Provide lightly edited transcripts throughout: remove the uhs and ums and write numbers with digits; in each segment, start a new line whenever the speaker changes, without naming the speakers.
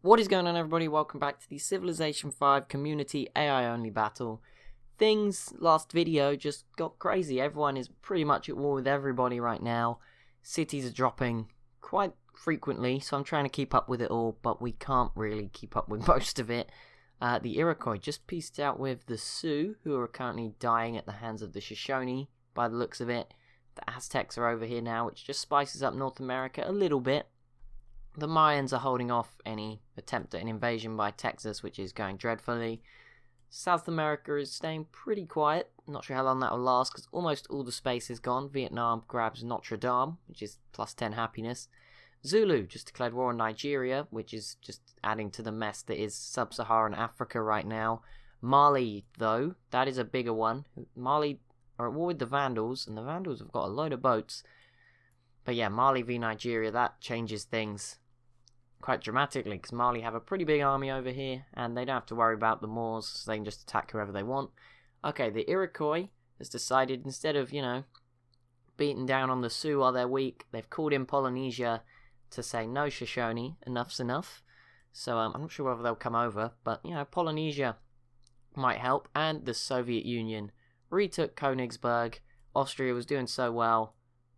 What is going on, everybody? Welcome back to the Civilization 5 Community AI Only Battle. Things last video just got crazy. Everyone is pretty much at war with everybody right now. Cities are dropping quite frequently, so I'm trying to keep up with it all, but we can't really keep up with most of it. The Iroquois just pieced out with the Sioux, who are currently dying at the hands of the Shoshone, by the looks of it. The Aztecs are over here now, which just spices up North America a little bit. The Mayans are holding off any attempt at an invasion by Texas, which is going dreadfully. South America is staying pretty quiet. Not sure how long that will last, because almost all the space is gone. Vietnam grabs Notre Dame, which is plus 10 happiness. Zulu just declared war on Nigeria, which is just adding to the mess that is sub-Saharan Africa right now. Mali, though, that is a bigger one. Mali are at war with the Vandals, and the Vandals have got a load of boats. But yeah, Mali v Nigeria, that changes things quite dramatically, because Mali have a pretty big army over here, and they don't have to worry about the Moors, so they can just attack whoever they want. Okay, the Iroquois has decided, instead of, beating down on the Sioux while they're weak, they've called in Polynesia to say, no, Shoshone, enough's enough. So I'm not sure whether they'll come over, but, Polynesia might help, and the Soviet Union retook Königsberg. Austria was doing so well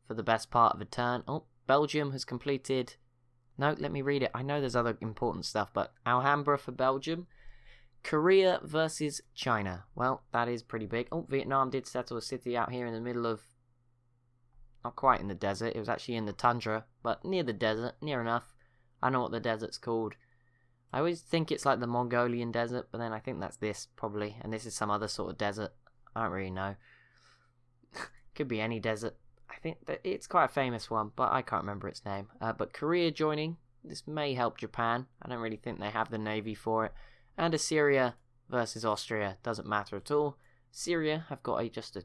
for the best part of a turn. Oh, Belgium has completed... No, let me read it. I know there's other important stuff, but Alhambra for Belgium. Korea versus China. Well, that is pretty big. Oh, Vietnam did settle a city out here in the middle of... Not quite in the desert. It was actually in the tundra, but near the desert. Near enough. I know what the desert's called. I always think it's like the Mongolian desert, but then I think that's this, probably. And this is some other sort of desert. I don't really know. Could be any desert. I think that it's quite a famous one, but I can't remember its name. But Korea joining, this may help Japan. I don't really think they have the navy for it. And Assyria versus Austria, doesn't matter at all. Syria have got just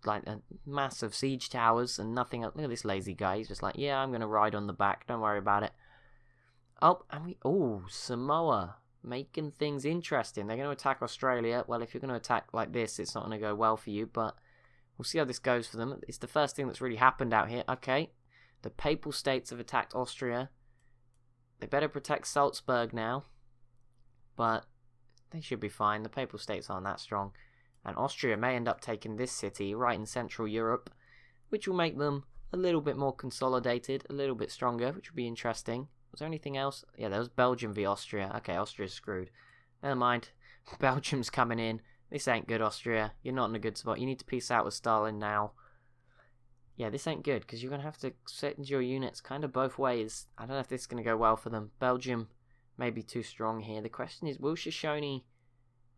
like a massive siege towers and nothing else. Look at this lazy guy. He's just like, yeah, I'm gonna ride on the back. Don't worry about it. Samoa, making things interesting. They're gonna attack Australia. Well, if you're gonna attack like this, it's not gonna go well for you, but we'll see how this goes for them. It's the first thing that's really happened out here. Okay, the Papal States have attacked Austria. They better protect Salzburg now, but they should be fine. The Papal States aren't that strong. And Austria may end up taking this city right in Central Europe, which will make them a little bit more consolidated, a little bit stronger, which will be interesting. Was there anything else? Yeah, there was Belgium v Austria. Okay, Austria's screwed. Never mind. Belgium's coming in. This ain't good, Austria. You're not in a good spot. You need to peace out with Stalin now. Yeah, this ain't good, because you're going to have to send your units kind of both ways. I don't know if this is going to go well for them. Belgium may be too strong here. The question is, will Shoshone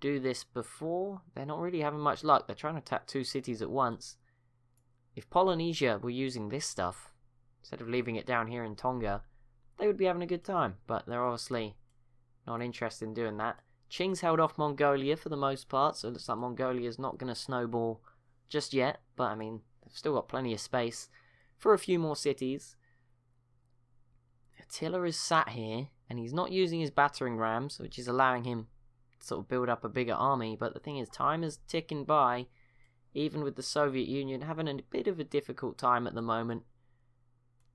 do this before? They're not really having much luck. They're trying to attack two cities at once. If Polynesia were using this stuff, instead of leaving it down here in Tonga, they would be having a good time. But they're obviously not interested in doing that. Qing's held off Mongolia for the most part, so it looks like Mongolia's not going to snowball just yet, but I mean, they've still got plenty of space for a few more cities. Attila is sat here, and he's not using his battering rams, which is allowing him to sort of build up a bigger army, but the thing is, time is ticking by, even with the Soviet Union having a bit of a difficult time at the moment.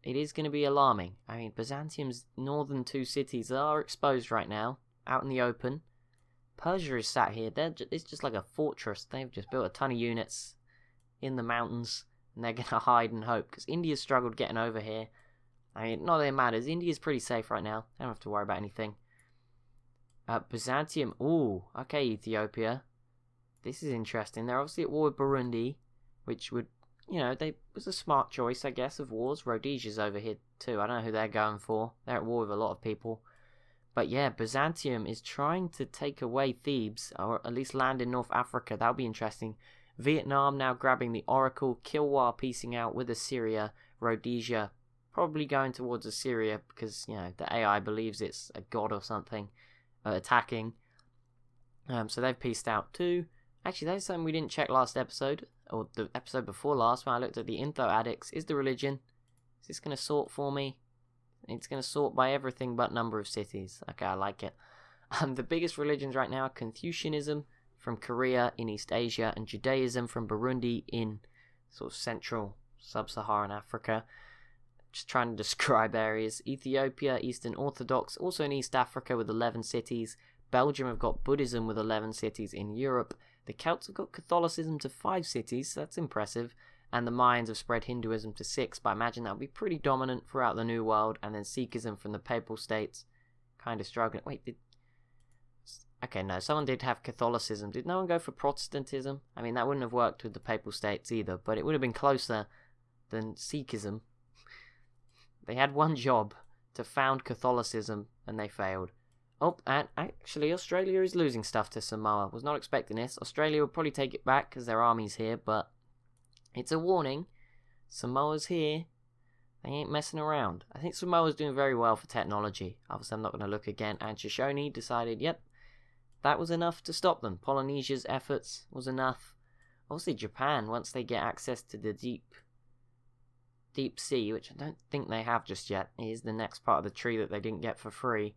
It is going to be alarming. I mean, Byzantium's northern two cities are exposed right now, out in the open. Persia is sat here. It's just like a fortress. They've just built a ton of units in the mountains, and they're going to hide and hope, because India's struggled getting over here. I mean, not that it matters. India's pretty safe right now. They don't have to worry about anything. Byzantium. Ooh, okay, Ethiopia. This is interesting. They're obviously at war with Burundi, which would, was a smart choice, I guess, of wars. Rhodesia's over here too. I don't know who they're going for. They're at war with a lot of people. But yeah, Byzantium is trying to take away Thebes, or at least land in North Africa. That'll be interesting. Vietnam now grabbing the Oracle. Kilwa piecing out with Assyria. Rhodesia probably going towards Assyria because, the AI believes it's a god or something attacking. So they've pieced out too. Actually, that's something we didn't check last episode, or the episode before last when I looked at the info addicts. Is the religion. Is this going to sort for me? It's going to sort by everything but number of cities. Okay, I like it. The biggest religions right now are Confucianism from Korea in East Asia and Judaism from Burundi in sort of central sub-Saharan Africa. just trying to describe areas. Ethiopia, Eastern Orthodox, also in East Africa with 11 cities. Belgium have got Buddhism with 11 cities in Europe. The Celts have got Catholicism to 5 cities, so that's impressive. And the Mayans have spread Hinduism to 6, but I imagine that will be pretty dominant throughout the New World. And then Sikhism from the Papal States, kind of struggling. Wait, okay, no, someone did have Catholicism. Did no one go for Protestantism? I mean, that wouldn't have worked with the Papal States either, but it would have been closer than Sikhism. They had one job, to found Catholicism, and they failed. Oh, and actually Australia is losing stuff to Samoa. Was not expecting this. Australia will probably take it back because their army's here, but it's a warning. Samoa's here. They ain't messing around. I think Samoa's doing very well for technology. Obviously, I'm not going to look again. And Shoshone decided, yep, that was enough to stop them. Polynesia's efforts was enough. Obviously, Japan, once they get access to the deep sea, which I don't think they have just yet, is the next part of the tree that they didn't get for free.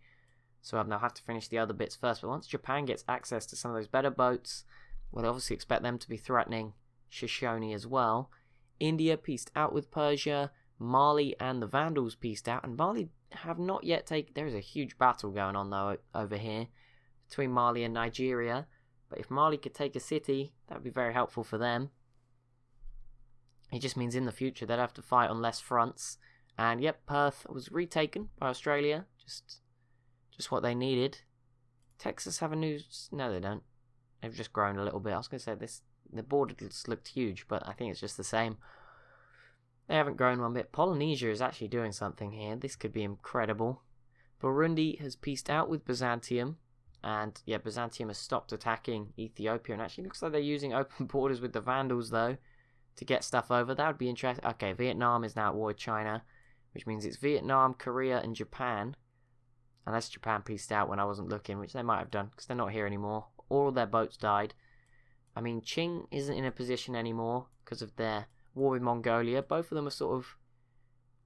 So I'll have to finish the other bits first. But once Japan gets access to some of those better boats, we'll obviously expect them to be threatening Shoshone as well. India pieced out with Persia. Mali and the Vandals pieced out. And Mali have not yet taken... There is a huge battle going on, though, over here between Mali and Nigeria. But if Mali could take a city, that would be very helpful for them. It just means in the future they'd have to fight on less fronts. And yep, Perth was retaken by Australia. Just what they needed. Texas have a new... No, they don't. They've just grown a little bit. I was going to say the borders looked huge, but I think it's just the same. They haven't grown one bit. Polynesia is actually doing something here. This could be incredible. Burundi has pieced out with Byzantium. And yeah, Byzantium has stopped attacking Ethiopia. And actually looks like they're using open borders with the Vandals, though, to get stuff over. That would be interesting. Okay, Vietnam is now at war with China, which means it's Vietnam, Korea, and Japan. Unless Japan pieced out when I wasn't looking, which they might have done, because they're not here anymore. All their boats died. I mean, Qing isn't in a position anymore because of their war with Mongolia. Both of them are sort of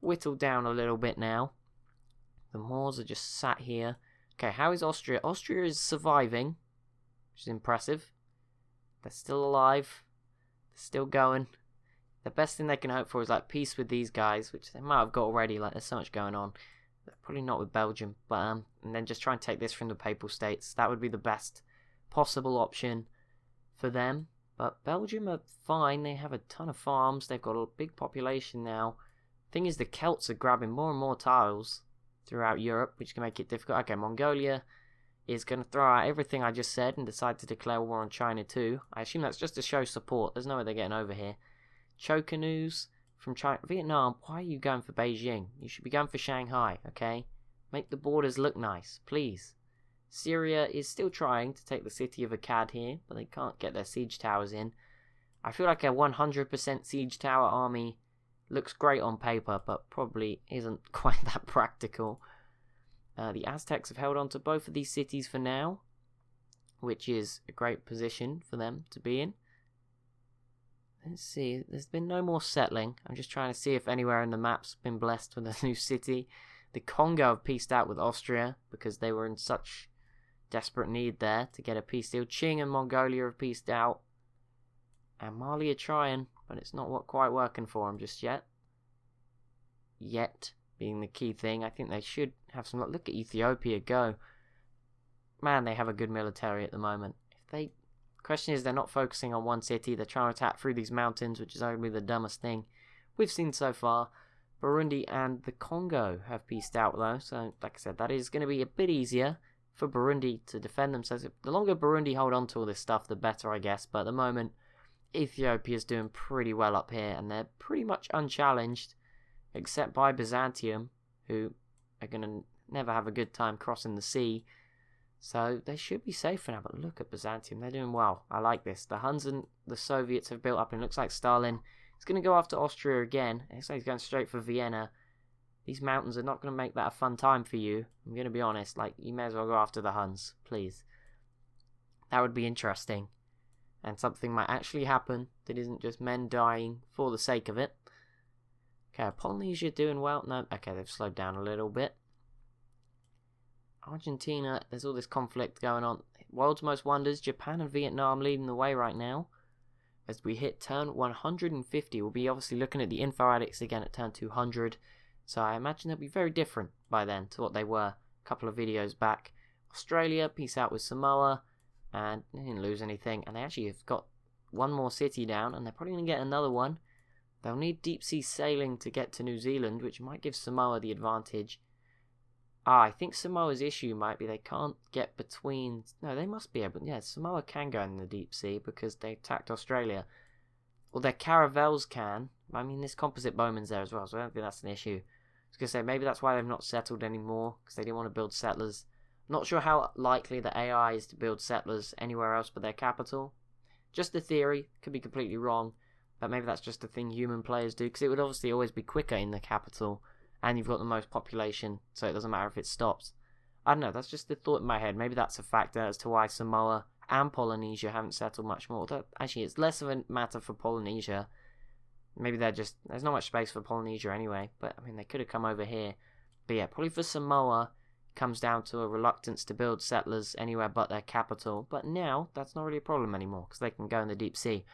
whittled down a little bit now. The Moors are just sat here. Okay, how is Austria? Austria is surviving, which is impressive. They're still alive. They're still going. The best thing they can hope for is like peace with these guys, which they might have got already. Like, there's so much going on. Probably not with Belgium, but and then just try and take this from the Papal States. That would be the best possible option for them. But Belgium are fine. They have a ton of farms. They've got a big population now. Thing is, the Celts are grabbing more and more tiles throughout Europe, which can make it difficult. Okay, Mongolia is going to throw out everything I just said and decide to declare war on China too. I assume that's just to show support. There's no way they're getting over here. Chokanus from China. Vietnam, why are you going for Beijing? You should be going for Shanghai, okay? Make the borders look nice, please. Syria is still trying to take the city of Akkad here, but they can't get their siege towers in. I feel like a 100% siege tower army looks great on paper, but probably isn't quite that practical. The Aztecs have held on to both of these cities for now, which is a great position for them to be in. Let's see, there's been no more settling. I'm just trying to see if anywhere in the map's been blessed with a new city. The Congo have pieced out with Austria because they were in such desperate need there to get a peace deal. Qing and Mongolia have pieced out. And Mali are trying, but it's not quite working for them just yet. Yet being the key thing. I think they should have some... Look at Ethiopia go. Man, they have a good military at the moment. Question is, they're not focusing on one city. They're trying to attack through these mountains, which is only the dumbest thing we've seen so far. Burundi and the Congo have pieced out, though. So, like I said, that is going to be a bit easier for Burundi to defend themselves. The longer Burundi hold on to all this stuff, the better, I guess. But at the moment, Ethiopia's doing pretty well up here, and they're pretty much unchallenged, except by Byzantium, who are going to never have a good time crossing the sea. So they should be safe for now, but look at Byzantium. They're doing well. I like this. The Huns and the Soviets have built up, and it looks like Stalin is going to go after Austria again. It looks like he's going straight for Vienna. These mountains are not going to make that a fun time for you. I'm going to be honest. Like, you may as well go after the Huns, please. That would be interesting. And something might actually happen that isn't just men dying for the sake of it. Okay, Polynesia doing well. No, okay, they've slowed down a little bit. Argentina, there's all this conflict going on. World's Most Wonders, Japan and Vietnam leading the way right now. As we hit turn 150, we'll be obviously looking at the info addicts again at turn 200. So I imagine they'll be very different by then to what they were a couple of videos back. Australia, peace out with Samoa, and they didn't lose anything. And they actually have got one more city down, and they're probably going to get another one. They'll need deep sea sailing to get to New Zealand, which might give Samoa the advantage. I think Samoa's issue might be they can't get between... No, they must be able... Yeah, Samoa can go in the deep sea because they attacked Australia. Well, their caravels can. I mean, there's composite bowmen's there as well, so I don't think that's an issue. I was going to say, maybe that's why they've not settled anymore, because they didn't want to build settlers. Not sure how likely the AI is to build settlers anywhere else but their capital. Just a theory, could be completely wrong, but maybe that's just a thing human players do, because it would obviously always be quicker in the capital, and you've got the most population, so it doesn't matter if it stops. I don't know, that's just the thought in my head. Maybe that's a factor as to why Samoa and Polynesia haven't settled much more. Actually, it's less of a matter for Polynesia. Maybe there's not much space for Polynesia anyway, but I mean, they could have come over here. But yeah, probably for Samoa, it comes down to a reluctance to build settlers anywhere but their capital. But now, that's not really a problem anymore, because they can go in the deep sea.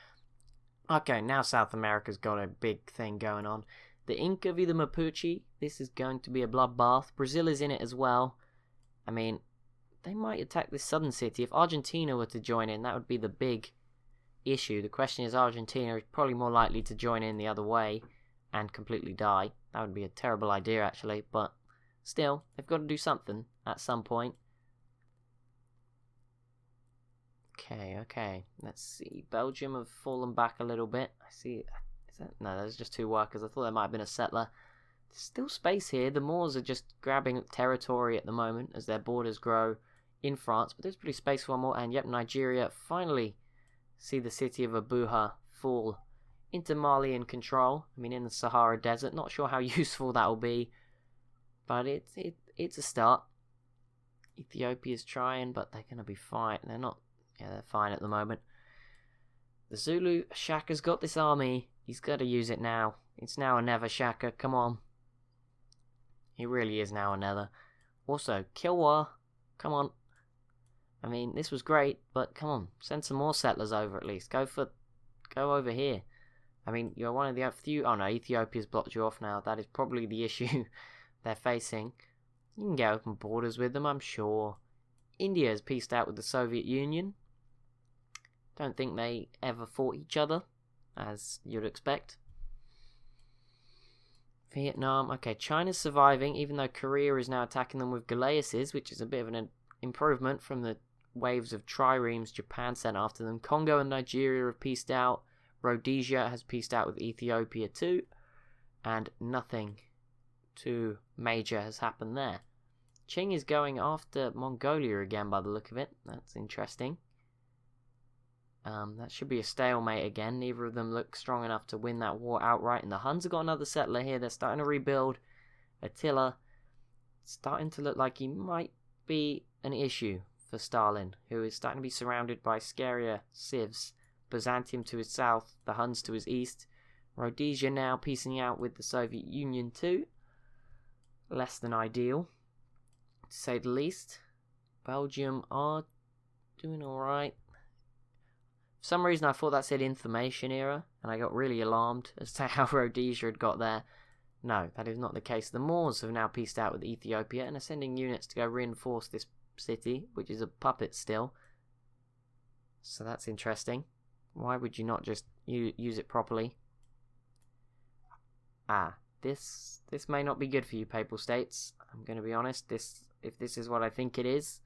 Okay, now South America's got a big thing going on. The Inca v the Mapuche, this is going to be a bloodbath. Brazil is in it as well. I mean, they might attack this southern city. If Argentina were to join in, that would be the big issue. The question is, Argentina is probably more likely to join in the other way and completely die. That would be a terrible idea, actually, but still, they've got to do something at some point. Okay, let's see. Belgium have fallen back a little bit. I see. No, there's just 2 workers. I thought there might have been a settler. There's still space here. The Moors are just grabbing territory at the moment as their borders grow in France, but there's pretty space for one more. And yep, Nigeria finally see the city of Abuja fall into Malian control. I mean, in the Sahara Desert. Not sure how useful that will be, but it's a start. Ethiopia's trying, but they're going to be fine. They're not. Yeah, they're fine at the moment. The Zulu Shaka's got this army. He's got to use it now. It's now or never, Shaka. Come on. He really is now or never. Also, Kilwa. Come on. I mean, this was great, but come on. Send some more settlers over at least. Go over here. I mean, you're one of the few... Oh no, Ethiopia's blocked you off now. That is probably the issue they're facing. You can get open borders with them, I'm sure. India has peaced out with the Soviet Union. Don't think they ever fought each other, as you'd expect. Vietnam, okay, China's surviving, even though Korea is now attacking them with Galeases, which is a bit of an improvement from the waves of triremes Japan sent after them. Congo and Nigeria have peaced out. Rhodesia has peaced out with Ethiopia too. And nothing too major has happened there. Qing is going after Mongolia again by the look of it. That's interesting. That should be a stalemate again. Neither of them look strong enough to win that war outright. And the Huns have got another settler here. They're starting to rebuild. Attila starting to look like he might be an issue for Stalin, who is starting to be surrounded by scarier civs. Byzantium to his south, the Huns to his east. Rhodesia now piecing out with the Soviet Union too. Less than ideal, to say the least. Belgium are doing alright. For some reason I thought that said information era, and I got really alarmed as to how Rhodesia had got there. No, that is not the case. The Moors have now pieced out with Ethiopia and are sending units to go reinforce this city, which is a puppet still. So that's interesting. Why would you not just use it properly? This may not be good for you, Papal States. I'm going to be honest. If this is what I think it is,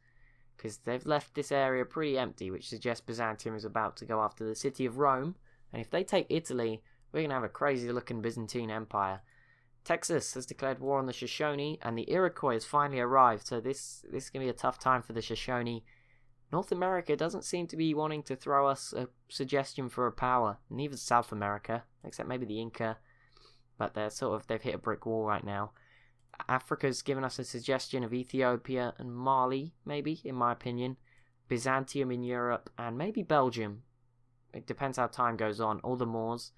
because they've left this area pretty empty, which suggests Byzantium is about to go after the city of Rome. And if they take Italy, we're going to have a crazy-looking Byzantine Empire. Texas has declared war on the Shoshone, and the Iroquois has finally arrived, so this is going to be a tough time for the Shoshone. North America doesn't seem to be wanting to throw us a suggestion for a power, neither South America, except maybe the Inca, but they've hit a brick wall right now. Africa's given us a suggestion of Ethiopia and Mali, maybe, in my opinion. Byzantium in Europe, and maybe Belgium. It depends how time goes on. All the Moors.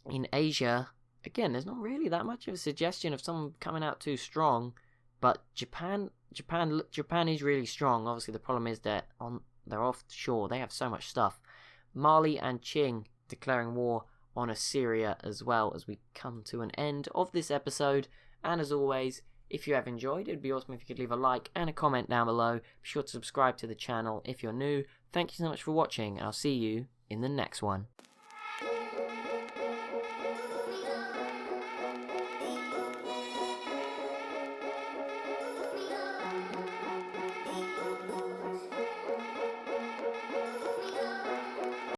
In Asia, again, there's not really that much of a suggestion of someone coming out too strong, but Japan is really strong. Obviously, the problem is they're offshore. They have so much stuff. Mali and Qing declaring war on Assyria as well as we come to an end of this episode. And as always, if you have enjoyed, it would be awesome if you could leave a like and a comment down below. Be sure to subscribe to the channel if you're new. Thank you so much for watching, and I'll see you in the next one.